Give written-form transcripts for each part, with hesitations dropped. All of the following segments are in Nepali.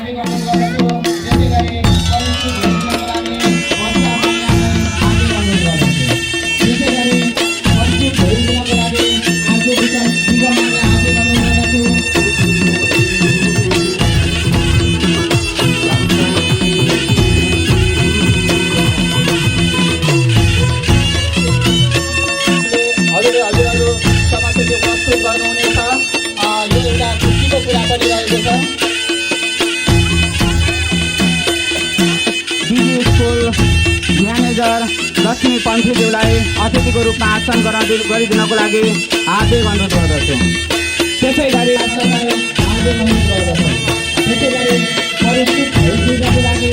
आदि गर्नु गर्दछु त्यसै गरी परिस्थिति हेर्नको लागि वर्षा महिनामै आदि गर्नु गर्दछु त्यसै गरी परिस्थिति हेर्नको लागि आज विकास निगमले आदि गर्नु गर्दछु हजुरहरू समस्याले प्रस्तुत गर्नुहुनेछ यो एउटा खुसीको कुरा पनि रहेको छ दिदी स्कुल म्यानेजर लक्ष्मी पन्थीज्यूलाई अतिथिको रूपमा आसन गरिदिनको लागि हार्दिक अनुरोध गर्दछु। त्यसै गरी परिस्थित लागि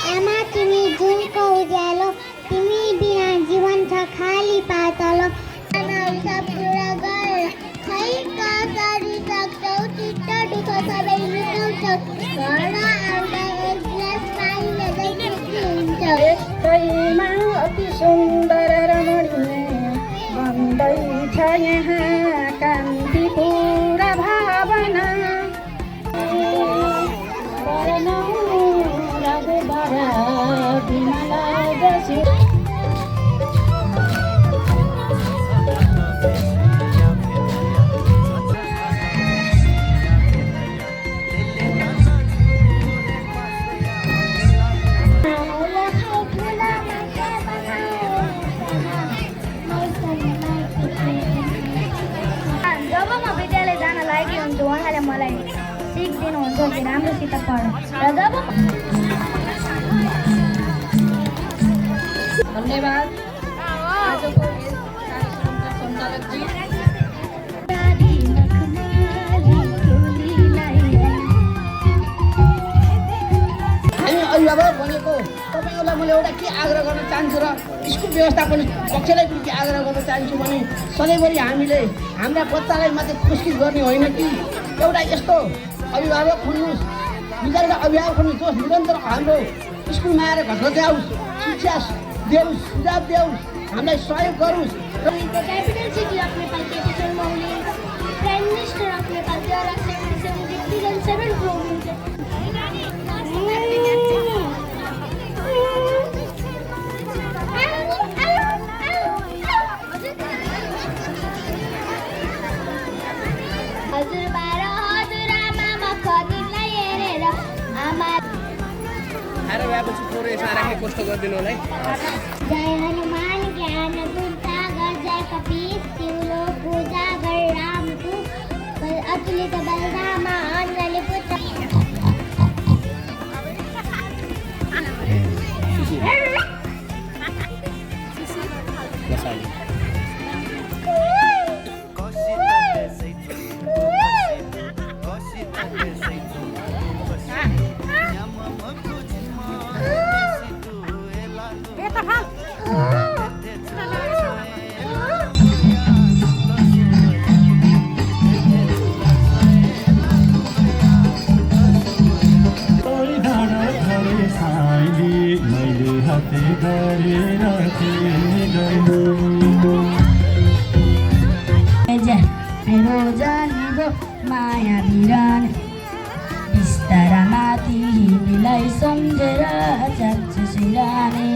आमा तिमी जुनको उज्यालो तिमी बिना जीवन छ खाली पातलो सब कुरा गर खै कसरी सक्छौ चित्त दुःख सबै मिटाउँछौ घर आउँदा एक ग्लास पानी नदै खुसी हुन्छ यस्तैमा अति सुन्दर रमणीय बन्दैछ यहाँ कान्तिपुर भावना जब म विद्यालय जान लागि हुन्छु उहाँले मलाई सिक दिनुहुन्छ कि राम्रोसित पढ र जब धन्यवाद आजको कार्यक्रमका सञ्चालकजी हामी अभिभावक भनेको तपाईँहरूलाई मैले एउटा के आग्रह गर्न चाहन्छु र स्कुल व्यवस्थापन पक्षलाई पनि के आग्रह गर्न चाहन्छु भने सधैँभरि हामीले हाम्रा बच्चालाई मात्रै पुरस्कृत गर्ने होइन कि एउटा यस्तो अभिभावक हुनुहोस् विद्यालयका अभिभावक हुनुहोस् जो निरन्तर हाम्रो स्कुलमा आएर घर जाओस् शिक्षा देओस् सुझाव देओस् हामीलाई सहयोग गरोस् The capital city of Nepal, capital Mauli, Prime Minister of Nepal, there are 77 districts and 7 provinces. हजुरबार हजुरआमा म खदिनलाई हेरेर आमा खाएर भएपछि थोरै यसमा राखेँ कस्तो गरिदिनु होला है। जय हनुमान ज्ञान गुण सागर जय कपीस तिम्रो पूजा गर रामको अतुलित बलधामा अन्जलि पुत्र माया बिरान बिस्तारामा तिमीलाई सम्झेर जान्छु सिरानी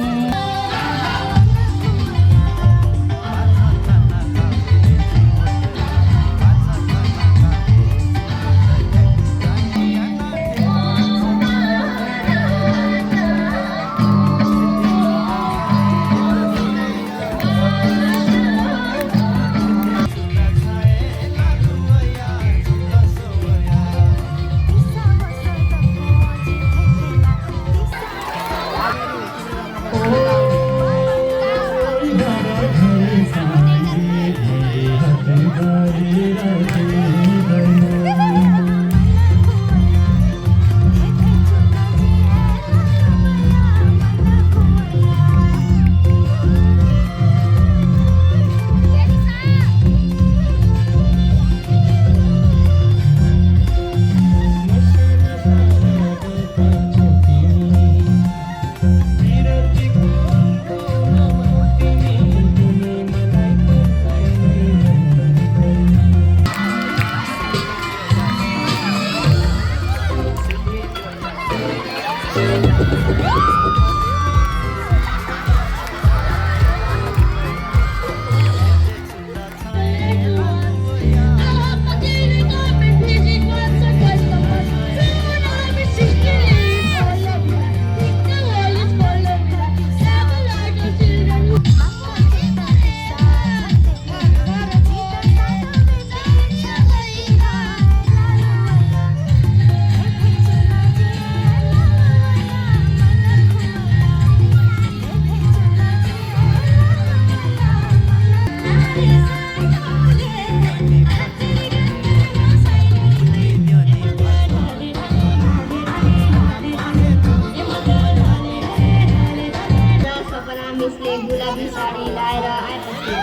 सपना मिसले गुलाबी साडी लाएर आएपछि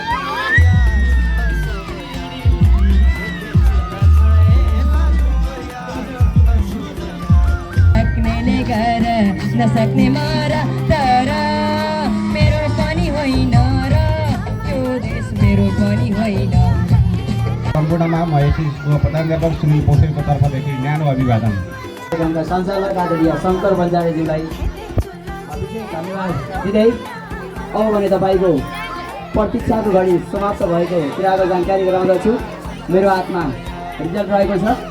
सक्नेले गर नसक्ने मारा तर मेरो पनि होइन र यो देश मेरो पनि होइन। सम्पूर्णमा महेशी प्रधानाध्यापक सुनिल पोखरेलको तर्फदेखि न्यानो अभिवादन। संचालक आदरणीय शङ्कर बन्जारेज्यूलाई विशेष धन्यवाद दिँदै अब भने तपाईँको प्रतीक्षाको घडी समाप्त भएको कुराको जानकारी गराउँदछु। मेरो हातमा रिजल्ट रहेको छ।